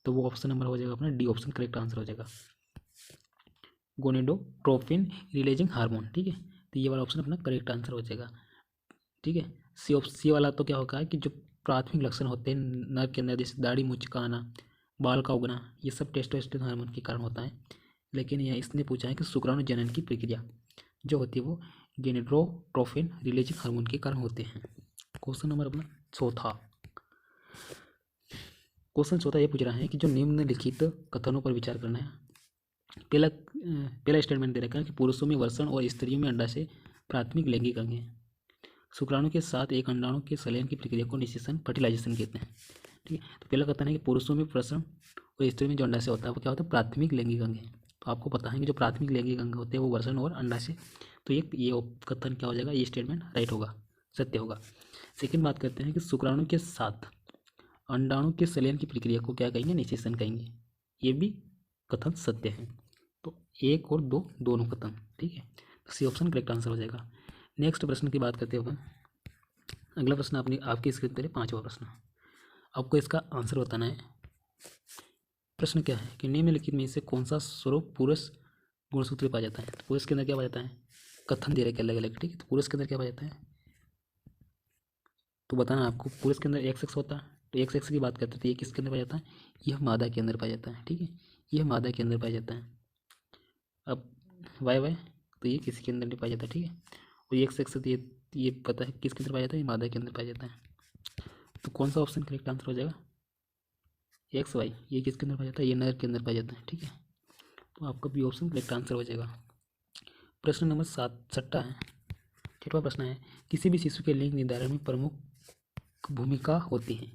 S1: तो वो ऑप्शन नंबर हो जाएगा अपना डी ऑप्शन करेक्ट आंसर हो जाएगा, गोनेडोट्रोपिन रिलीजिंग हार्मोन, ठीक है। तो ये वाला ऑप्शन अपना करेक्ट आंसर हो जाएगा, ठीक है। सी वाला तो क्या होगा कि जो प्राथमिक लक्षण होते हैं नर के अंदर, जैसे दाढ़ी मूंछ का आना, बाल का उगना, ये सब टेस्टोस्टेरोन हार्मोन के कारण होता है। लेकिन यह इसने पूछा है कि शुक्राणु जनन की प्रक्रिया जो होती है वो गोनेडोट्रोफिन रिलीजिंग हार्मोन के कारण होते हैं। क्वेश्चन नंबर अपना चौथा, क्वेश्चन चौथा ये पूछ रहा है कि जो निम्नलिखित कथनों पर विचार करना है। पहला स्टेटमेंट दे रखा है कि पुरुषों में वर्षण और स्त्रियों में अंडाशय प्राथमिक लैंगिक अंग है। शुक्राणु के साथ एक अंडाणु के संलयन की प्रक्रिया को निषेचन फर्टिलाइजेशन कहते हैं। ठीक है, तो पहला कथन है कि पुरुषों में वर्षण और स्त्रियों में जो अंडाशय होता है वो क्या होता है, प्राथमिक लैंगिक अंग है। तो आपको पता है कि जो प्राथमिक लैंगिक अंग होते हैं वो वर्षण और अंडाशय, तो ये कथन क्या हो जाएगा, ये स्टेटमेंट राइट होगा, सत्य होगा। सेकेंड बात करते हैं कि शुक्राणु के साथ अंडाणु के संलयन की प्रक्रिया को क्या कहेंगे, निषेचन कहेंगे। ये भी कथन सत्य है। तो 1 और 2 दोनों कथन, ठीक है, सी ऑप्शन करेक्ट आंसर हो जाएगा। नेक्स्ट प्रश्न की बात करते हैं अपन। अगला प्रश्न आपकी स्क्रीन पर 5वां प्रश्न, आपको इसका आंसर बताना है। प्रश्न क्या है कि निम्नलिखित में से कौन सा स्वरूप पुरुष गुणसूत्र में पाया जाता है। तो पुरुष के अंदर क्या पाया जाता है, कथन दे रखे अलग अलग, ठीक है। तो पुरुष के अंदर क्या पाया जाता है, तो बताना आपको। पुरुष के अंदर एक सेक्स होता है, तो एक सेक्स की बात करते हैं तो ये किसके अंदर पाया जाता है, यह मादा के अंदर पाया जाता है, ठीक है, यह मादा के अंदर पाया जाता है। अब वाई तो ये किसी के अंदर नहीं पाया जाता, ठीक है। और एक सेक्स तो ये पता है किसके अंदर पाया जाता है, ये मादा के अंदर पाया जाता है। तो कौन सा ऑप्शन करेक्ट आंसर हो जाएगा, एक्स वाई, ये किसके अंदर पाया जाता है, ये नर के अंदर पाया जाता है, ठीक है। तो आपका भी ऑप्शन करेक्ट आंसर हो जाएगा। प्रश्न नंबर 6 है, 6वां प्रश्न है, किसी भी शिशु के लिंग निर्धारण में प्रमुख भूमिका होती है,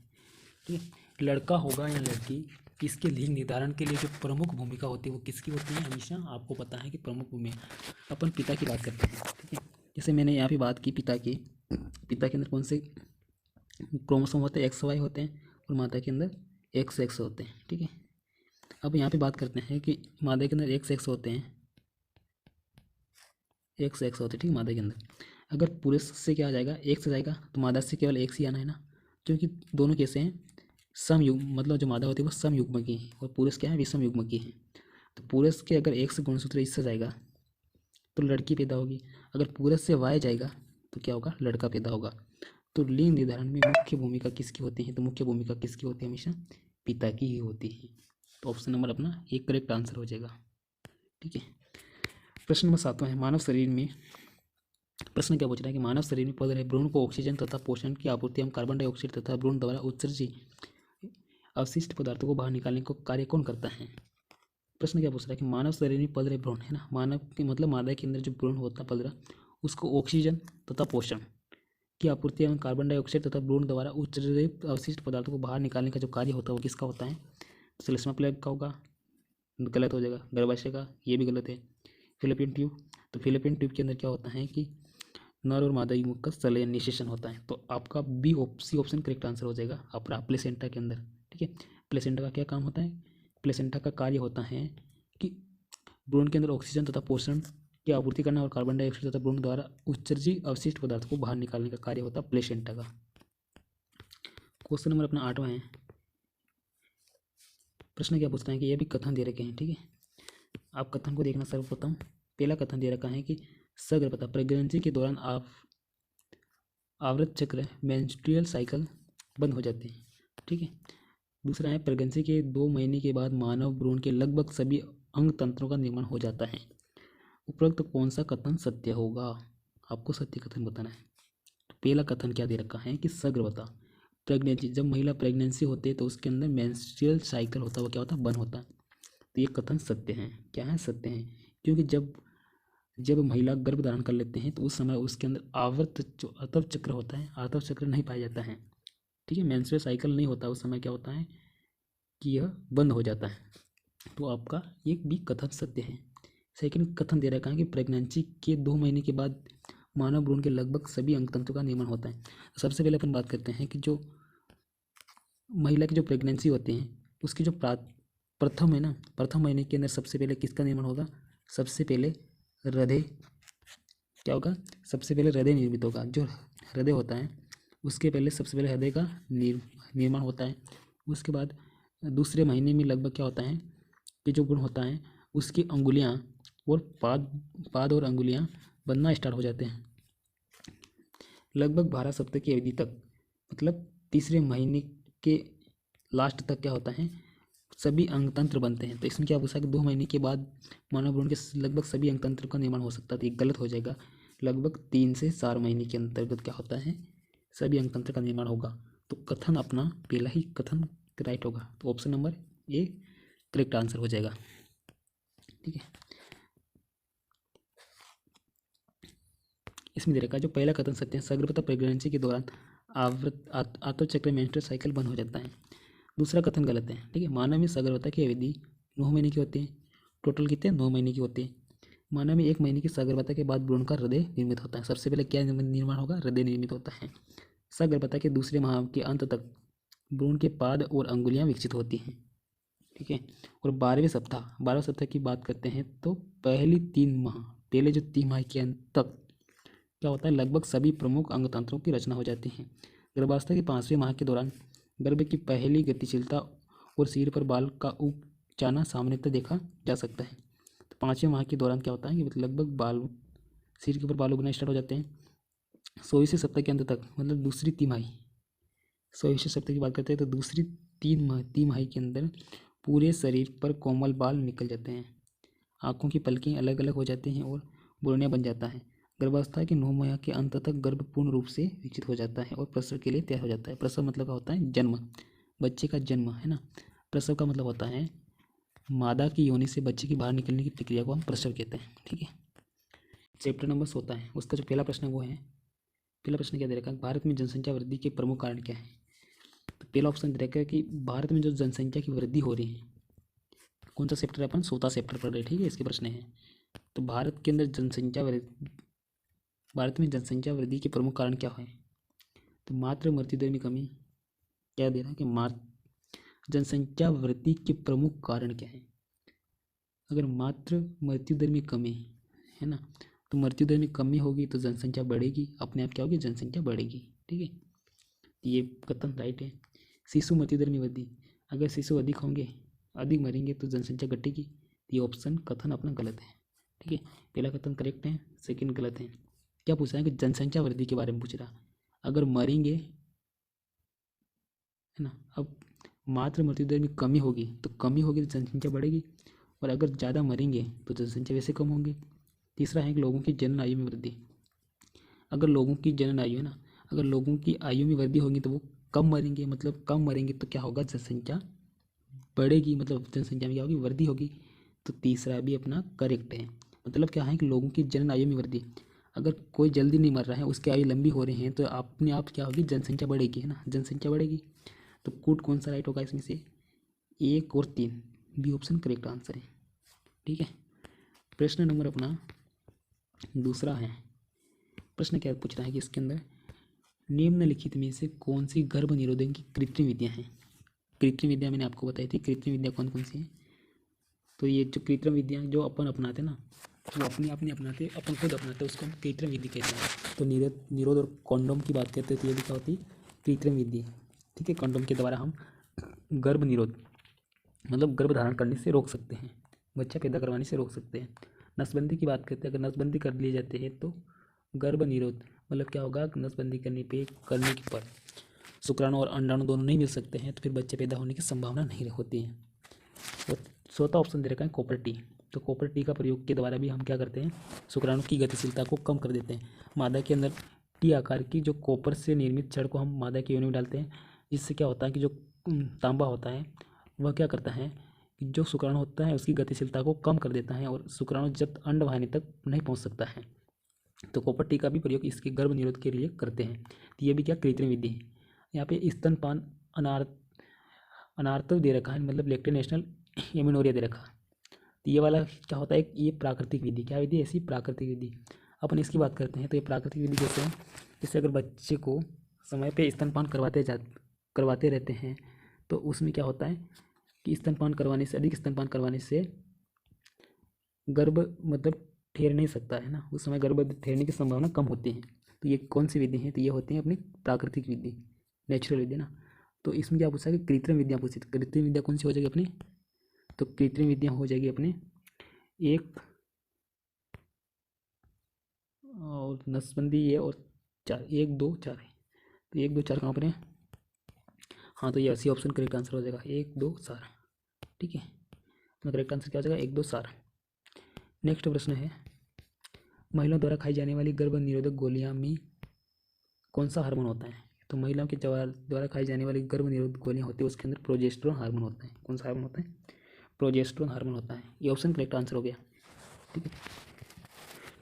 S1: ठीक है। लड़का होगा या लड़की, इसके लिंग निर्धारण के लिए जो प्रमुख भूमिका होती है वो किसकी होती है, हमेशा आपको पता है कि प्रमुख भूमिका अपन पिता की बात करते हैं, ठीक है। जैसे मैंने यहाँ पे बात की पिता के अंदर कौन से क्रोमोसोम होते हैं, एक्स वाई होते हैं, और माता के अंदर एक्स एक्स होते हैं, ठीक है। अब यहाँ पे बात करते हैं कि मादा के अंदर एक्स एक्स होते हैं, एक्स एक्स होते हैं, ठीक है, मादा के अंदर। अगर पुरुष से क्या आ जाएगा, एक्स जाएगा, तो मादा से केवल एक्स ही आना है ना, क्योंकि दोनों कैसे हैं, समयुग्म, मतलब जो मादा होती है वो समयुग्म की है और पुरुष क्या है, विषम युग्म की है। तो पुरुष के अगर एक्स गुणसूत्र इससे जाएगा तो लड़की पैदा होगी, अगर पुरुष से वाई जाएगा तो क्या होगा, लड़का पैदा होगा। तो लिंग निर्धारण में मुख्य भूमिका किसकी होती है, तो मुख्य भूमिका किसकी होती है, हमेशा पिता की ही होती है। तो ऑप्शन नंबर अपना एक करेक्ट आंसर हो जाएगा, ठीक है। प्रश्न नंबर 7वां है, मानव शरीर में, प्रश्न क्या पूछ रहा है कि मानव शरीर में पल रहे भ्रूण को ऑक्सीजन तथा पोषण की आपूर्ति हम कार्बन डाइऑक्साइड तथा भ्रूण द्वारा उत्सर्जित अवशिष्ट पदार्थों को बाहर निकालने को कार्य कौन करता है। प्रश्न क्या पूछ रहा है कि मानव शरीर में पल रहे भ्रूण है ना, मानव के मतलब मादा के अंदर जो भ्रूण होता है पल रहा, उसको ऑक्सीजन तथा पोषण की आपूर्ति एवं कार्बन डाइऑक्साइड तथा भ्रूण द्वारा उत्सर्जित अवशिष्ट पदार्थों को बाहर निकालने का जो कार्य होता है वो किसका होता है, श्लेष्मा प्लेग का होगा, गलत हो जाएगा। गर्भाशय का, ये भी गलत है। फिलिपियन ट्यूब, तो फिलिपियन ट्यूब के अंदर क्या होता है कि नर और मादा युग्म का संलयन निषेचन होता है। तो आपका सी ऑप्शन करेक्ट आंसर हो जाएगा अपना प्लेसेंटा के अंदर, ठीक है। प्लेसेंटा का क्या काम होता है, प्लेसेंटा का कार्य होता है कि भ्रूण के अंदर ऑक्सीजन तथा पोषण की आपूर्ति करना और कार्बन डाइऑक्साइड तथा भ्रूण द्वारा उत्सर्जित अवशिष्ट पदार्थ को बाहर निकालने का कार्य होता है प्लेसेंटा का। क्वेश्चन नंबर अपना 8वां है, प्रश्न क्या पूछता है कि ये भी कथन दे रखे हैं, ठीक है। आप कथन को देखना सर्वप्रथम। पहला कथन दे रखा है कि सगर्भता प्रेगनेंसी के दौरान आवर्त चक्र मेंस्ट्रुअल साइकिल बंद हो जाते हैं, ठीक है। दूसरा है प्रेगनेंसी के 2 महीने के बाद मानव भ्रूण के लगभग सभी अंग तंत्रों का निर्माण हो जाता है। उपरोक्त कौन सा कथन सत्य होगा, आपको सत्य कथन बताना है। तो पहला कथन क्या दे रखा है कि सगर्भता प्रेगनेंसी, जब महिला प्रेगनेंसी होती है तो उसके अंदर मेंस्ट्रुअल साइकिल होता है वो क्या होता है, बंद होता है। तो ये कथन सत्य है। क्या है, सत्य है, क्योंकि जब महिला गर्भ धारण कर लेते हैं तो उस समय उसके अंदर जो आवर्त चक्र होता है, आवर्त चक्र नहीं पाया जाता है, ठीक है। मेंस्ट्रुअल साइकिल नहीं होता उस समय, क्या होता है कि यह बंद हो जाता है। तो आपका ये भी कथन सत्य है। सेकंड कथन दे रखा है कि प्रेगनेंसी के 2 महीने के बाद मानव भ्रूण के लगभग सभी अंग तंत्रों का निर्माण होता है। सबसे पहले अपन बात करते हैं कि जो महिला की जो प्रेगनेंसी होती है उसकी जो प्रथम है ना, प्रथम महीने के अंदर सबसे पहले किसका निर्माण होगा, सबसे पहले हृदय, क्या होगा, सबसे पहले हृदय निर्मित होगा। जो हृदय होता है उसके पहले सबसे पहले हृदय का निर्माण होता है। उसके बाद दूसरे महीने में लगभग क्या होता है कि जो भ्रूण होता है उसकी अंगुलियां और पाद और अंगुलियां बनना स्टार्ट हो जाते हैं। लगभग 12 सप्ताह की अवधि तक, मतलब तीसरे महीने के लास्ट तक क्या होता है, सभी अंगतंत्र बनते हैं। तो इसमें क्या पूछा कि 2 महीने के बाद मानव भ्रूण के लगभग सभी अंगतंत्र का निर्माण हो सकता है। तो ये गलत हो जाएगा। लगभग 3 से 4 महीने के अंतर्गत क्या होता है, सभी अंगतंत्र का निर्माण होगा। तो कथन अपना पहला ही कथन राइट होगा। तो option number A correct answer हो जाएगा। ठीक है, इसमें दे रखा है जो पहला कथन सत्य है, सगर्भता प्रेगनेंसी के दौरान आत्मचक्र मेंस्ट्रुअल साइकिल बंद हो जाता है। दूसरा कथन गलत है। ठीक है, मानव में सगर्भता की अवधि 9 महीने की होती है। टोटल कितने, 9 महीने की होती है। मानव में 1 महीने की सगर्भता के बाद भ्रूण का हृदय निर्मित होता है। सबसे पहले क्या निर्माण होगा, हृदय निर्मित होता है। सगर्भता के दूसरे माह के अंत तक भ्रूण के पाद और अंगुलियां विकसित होती हैं। ठीक है, और 12वें सप्ताह की बात करते हैं तो पहले जो 3 माह के अंत तक क्या होता है, लगभग सभी प्रमुख अंगतंत्रों की रचना हो जाती है। गर्भावस्था के 5वें माह के दौरान गर्भ की पहली गतिशीलता और सिर पर बाल का उग जाना सामान्यतः देखा जा सकता है। तो 5वें माह के दौरान क्या होता है कि लगभग सिर के ऊपर बाल उगना स्टार्ट हो जाते हैं। 24वें सप्ताह के अंत तक, मतलब दूसरी तिमाही, 24वें सप्ताह की बात करते हैं तो दूसरी तिमाही के अंदर पूरे शरीर पर कोमल बाल निकल जाते हैं। आँखों की पलकें अलग अलग हो जाती हैं और बोरनिया बन जाता है। गर्भावस्था के 9 माह के अंत तक गर्भ पूर्ण रूप से विकसित हो जाता है और प्रसव के लिए तैयार हो जाता है। प्रसव मतलब क्या होता है, जन्म, बच्चे का जन्म, है ना। प्रसव का मतलब होता है मादा की योनि से बच्चे की बाहर निकलने की प्रक्रिया को हम प्रसव कहते हैं। ठीक है, चैप्टर नंबर 14 है, उसका जो पहला प्रश्न है वो है, पहला प्रश्न क्या दे रखा है, भारत में जनसंख्या वृद्धि के प्रमुख कारण क्या है। तो पहला ऑप्शन दे रखा है कि भारत में जो जनसंख्या की वृद्धि हो रही है, कौन सा चैप्टर है, अपन 14 चैप्टर पढ़ रहे हैं। ठीक है, इसके प्रश्न है तो भारत में जनसंख्या वृद्धि के प्रमुख कारण क्या है। तो मातृ मृत्यु दर में कमी, क्या दे रहा है कि जनसंख्या वृद्धि के प्रमुख कारण क्या है। अगर मातृ मृत्यु दर में कमी है ना, तो मृत्यु दर में कमी होगी तो जनसंख्या बढ़ेगी, अपने आप क्या होगी, जनसंख्या बढ़ेगी। ठीक है, ये कथन राइट है। शिशु मृत्यु दर में वृद्धि, अगर शिशु अधिक होंगे, अधिक मरेंगे तो जनसंख्या घटेगी। ये ऑप्शन कथन अपना गलत है। ठीक है, पहला कथन करेक्ट है, सेकंड गलत है। क्या पूछा है कि जनसंख्या वृद्धि के बारे में पूछ रहा, अगर मरेंगे, है ना। अब मातृ मृत्यु दर में कमी होगी तो जनसंख्या बढ़ेगी, और अगर ज़्यादा मरेंगे तो जनसंख्या वैसे कम होंगी। तीसरा है कि लोगों की जनन आयु में वृद्धि, अगर लोगों की जनन आयु, है ना, अगर लोगों की आयु में वृद्धि होगी तो वो कम मरेंगे, मतलब कम मरेंगे तो क्या होगा, जनसंख्या बढ़ेगी, मतलब जनसंख्या में क्या होगी, वृद्धि होगी। तो तीसरा भी अपना करेक्ट है। मतलब क्या है कि लोगों की जनन आयु में वृद्धि, अगर कोई जल्दी नहीं मर रहा है, उसकी आयु लंबी हो रही है तो अपने आप क्या होगी, जनसंख्या बढ़ेगी, है ना, जनसंख्या बढ़ेगी। तो कूट कौन सा राइट होगा इसमें से, 1 और 3, बी ऑप्शन करेक्ट आंसर है। ठीक है, प्रश्न नंबर अपना दूसरा है। प्रश्न क्या पूछ रहा है कि इसके अंदर निम्नलिखित में से कौन सी गर्भ निरोधन की कृत्रिम विधियां हैं। कृत्रिम विद्या मैंने आपको बताई थी, कृत्रिम विद्या कौन कौन सी है। तो ये जो कृत्रिम विधियां जो अपन अपनाते ना, वो अपने आप नहीं अपनाते, अपन खुद अपनाते, उसको हम कृत्रिम विधि कहते हैं। तो निरोध और कॉन्डोम की बात करते हैं तो ये भी क्या होती है, कृत्रिम विधि। ठीक है, कॉन्डोम के द्वारा हम गर्भ निरोध मतलब गर्भ धारण करने से रोक सकते हैं, बच्चा पैदा करवाने से रोक सकते हैं। नसबंदी की बात करते हैं, अगर नसबंदी कर लिए जाते हैं तो गर्भ निरोध मतलब क्या होगा, नसबंदी करने के पर शुक्राणु और अंडाणु दोनों नहीं मिल सकते हैं तो फिर बच्चे पैदा होने की संभावना नहीं होती है। और चौथा ऑप्शन दे रखा है कॉपर टी। तो कॉपर टी का प्रयोग के द्वारा भी हम क्या करते हैं, शुक्राणु की गतिशीलता को कम कर देते हैं। मादा के अंदर टी आकार की जो कॉपर से निर्मित छड़ को हम मादा की योनि में डालते हैं, जिससे क्या होता है कि जो तांबा होता है वह क्या करता है कि जो शुक्राणु होता है उसकी गतिशीलता को कम कर देता है और शुक्राणु जब अंड वाहिनी तक नहीं पहुंच सकता है। तो कॉपर टी का भी प्रयोग इसके गर्भ निरोध के लिए करते हैं। तो ये भी क्या कृत्रिम विधि है। यहाँ पे स्तनपान अनार्तव दे रखा है, मतलब लैक्टेशनल एमिनोरिया दे रखा। तो ये वाला क्या होता है, ये प्राकृतिक विधि, क्या विधि, ऐसी प्राकृतिक विधि। अपन इसकी बात करते हैं तो ये प्राकृतिक विधि जैसे है, जैसे अगर बच्चे को समय पे स्तनपान करवाते रहते हैं तो उसमें क्या होता है कि अधिक स्तनपान करवाने से गर्भ मतलब ठहर नहीं सकता है ना, उस समय गर्भ ठहरने की संभावना कम होती है। तो ये कौन सी विधि है, तो ये होती है अपनी प्राकृतिक विधि, नेचुरल विधि ना। तो इसमें क्या पूछा कि कृत्रिम विद्या पूछी, तो कृत्रिम विद्या कौन सी हो जाएगी अपनी, तो कृत्रिम विद्या हो जाएगी अपने 1 और नसबंदी ये और 4, 1 2 4 है। तो 1 2 4 कहाँ पर है, हाँ तो ये 80 ऑप्शन करेक्ट आंसर हो जाएगा, 1 2 4। ठीक है, तो करेक्ट आंसर क्या हो जाएगा 1, 2, 4। नेक्स्ट प्रश्न है, महिलाओं द्वारा खाई जाने वाली गर्भ निरोधक गोलियां में कौन सा हार्मोन होता है? तो महिलाओं के द्वारा खाई जाने वाली गर्भ निरोधक गोलियां होती है, उसके अंदर प्रोजेस्टेरोन हार्मोन होता है। कौन सा हार्मोन होता है? प्रोजेस्टेरोन हार्मोन होता है। ये ऑप्शन करेक्ट आंसर हो गया, ठीक है।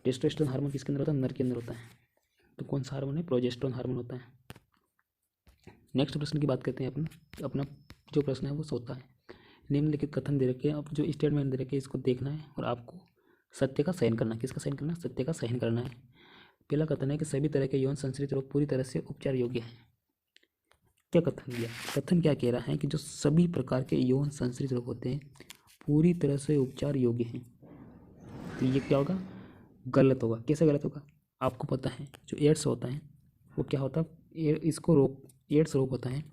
S1: टेस्टोस्टेरोन हार्मोन किसके अंदर होता है? नर के अंदर होता है। तो कौन सा हार्मोन है? प्रोजेस्टेरोन हार्मोन होता है। नेक्स्ट प्रश्न की बात करते हैं। अपना जो प्रश्न है वो होता है, निम्नलिखित कथन दे रखे हैं, अब जो स्टेटमेंट दे रखे हैं इसको देखना है और आपको सत्य का चयन करना है। किसका चयन करना है? सत्य का चयन करना है। पहला कथन है कि सभी तरह के यौन संश्रित रोग पूरी तरह से उपचार योग्य हैं। क्या कथन दिया? कथन क्या कह रहा है कि जो सभी प्रकार के यौन संश्रित रोग होते हैं पूरी तरह से उपचार योग्य हैं। तो ये क्या होगा? गलत होगा। कैसे गलत होगा? आपको पता है जो एड्स होता है वो क्या होता है? इसको रोग, एड्स रोग होता है,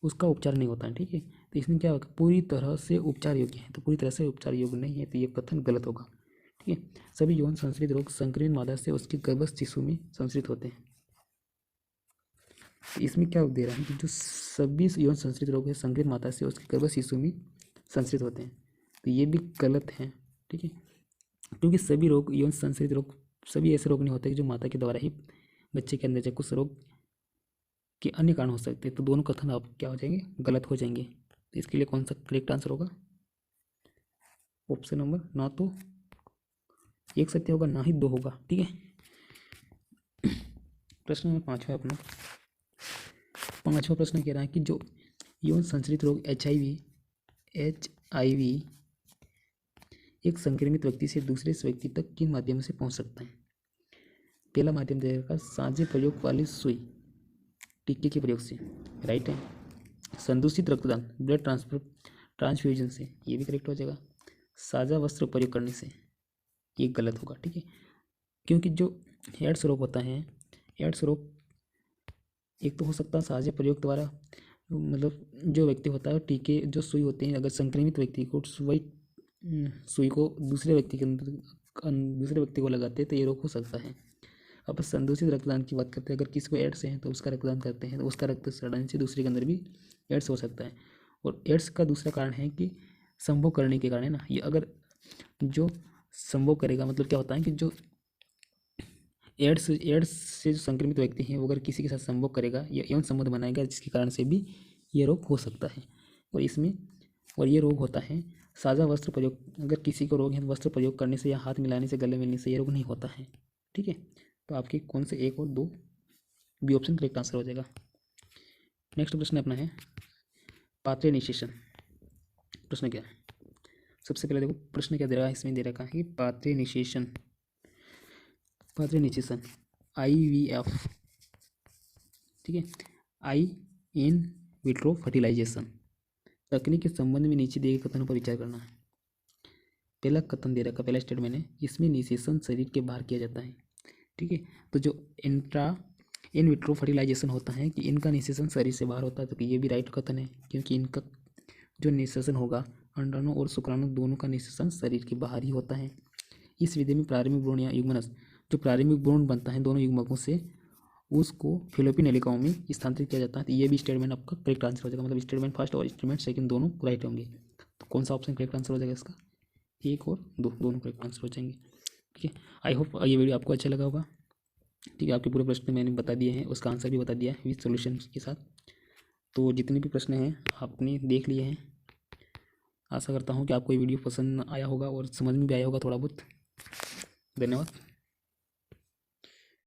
S1: उसका उपचार नहीं होता है, ठीक है। तो इसमें क्या होगा? पूरी तरह से उपचार योग्य है, तो पूरी तरह से उपचार योग्य नहीं है, तो ये कथन गलत होगा, ठीक है। सभी यौन संश्रित रोग संक्रमित मादा से उसके गर्भस्थ शिशु में संश्रित होते हैं। तो इसमें क्या दे रहा है कि जो सभी यौन संश्रित रोग है संक्रमित माता से उसके गर्भस्थ शिशु में संश्रित होते हैं, तो ये भी गलत है, ठीक है। क्योंकि सभी रोग, यौन संश्रित रोग, सभी ऐसे रोग नहीं होते जो माता के द्वारा ही बच्चे के अंदर जाए, कुछ रोग के अन्य कारण हो सकते हैं। तो दोनों कथन आप क्या हो जाएंगे? गलत हो जाएंगे। तो इसके लिए कौन सा करेक्ट आंसर होगा? ऑप्शन नंबर, ना तो एक सत्य होगा ना ही 2 होगा, ठीक है। प्रश्न नंबर 5 है अपना। 5वां प्रश्न कह रहा है कि जो यौन संश्रित रोग HIV एक संक्रमित व्यक्ति से दूसरे व्यक्ति तक किन माध्यम से पहुंच सकता है? पहला माध्यम रहेगा साझे प्रयोग वाली सुई, टीके के प्रयोग से, राइट है। संदूषित रक्तदान, ब्लड ट्रांसफ्यूजन से, ये भी करेक्ट हो जाएगा। साझा वस्त्र प्रयोग करने से, ये गलत होगा, ठीक है। क्योंकि जो एड्स रोग होता है, एड्स रोग एक तो हो सकता है साझे प्रयोग द्वारा, मतलब जो व्यक्ति होता है टीके, जो सुई होते हैं, अगर संक्रमित व्यक्ति को सुई को दूसरे व्यक्ति के अंदर, दूसरे व्यक्ति को लगाते हैं तो ये रोग हो सकता है। अब संदूषित रक्तदान की बात करते हैं, अगर किसी को एड्स है तो उसका रक्तदान करते हैं तो उसका रक्त सड़ने से दूसरे के अंदर भी एड्स हो सकता है। और एड्स का दूसरा कारण है कि संभोग करने के कारण है ना, ये अगर जो संभोग करेगा, मतलब क्या होता है कि जो एड्स से जो संक्रमित व्यक्ति हैं वो अगर किसी के साथ संभोग करेगा या यौन संबंध बनाएगा, जिसके कारण से भी ये रोग हो सकता है। और ये रोग होता है साझा वस्त्र प्रयोग, अगर किसी को रोग है वस्त्र प्रयोग करने से या हाथ मिलाने से, गले मिलने से ये रोग नहीं होता है, ठीक है। तो आपके कौन से 1 और 2 बी ऑप्शन करेक्ट आंसर हो जाएगा। नेक्स्ट प्रश्न अपना है पात्रे निषेचन। प्रश्न क्या है? सबसे पहले देखो प्रश्न क्या दे रहा है, इसमें दे रखा है कि पात्रे निषेचन IVF, ठीक है, इन विट्रो फर्टिलाइजेशन तकनीक के संबंध में नीचे दिए गए कथनों पर विचार करना है। पहला कथन दे रखा, पहला स्टेटमेंट है, इसमें निषेचन शरीर के बाहर किया जाता है, ठीक है। तो जो इन विट्रो फर्टिलाइजेशन होता है कि इनका निषेचन शरीर से बाहर होता है, तो ये भी राइट कथन है, क्योंकि इनका जो निषेचन होगा अंडाणु और शुक्राणु दोनों का निषेचन शरीर के बाहर ही होता है। इस विधि में प्रारंभिक भ्रूण या युग्मनज, जो प्रारंभिक भ्रूण बनता है दोनों युग्मकों से, उसको फिलोपियन नलिकाओं में स्थानांतरित किया जाता है। तो ये भी स्टेटमेंट आपका करेक्ट आंसर हो जाएगा, मतलब स्टेटमेंट फर्स्ट और स्टेटमेंट सेकंड दोनों राइट होंगे। तो कौन सा ऑप्शन करेक्ट आंसर हो जाएगा इसका? 1 और 2 दोनों करेक्ट आंसर हो जाएंगे, ठीक है। आई होप ये वीडियो आपको अच्छा लगा होगा, ठीक है। आपके पूरे प्रश्न मैंने बता दिए हैं, उसका आंसर भी बता दिया है विद सॉल्यूशन के साथ। तो जितने भी प्रश्न हैं आपने देख लिए हैं। आशा करता हूँ कि आपको ये वीडियो पसंद आया होगा और समझ में भी आया होगा थोड़ा बहुत। धन्यवाद।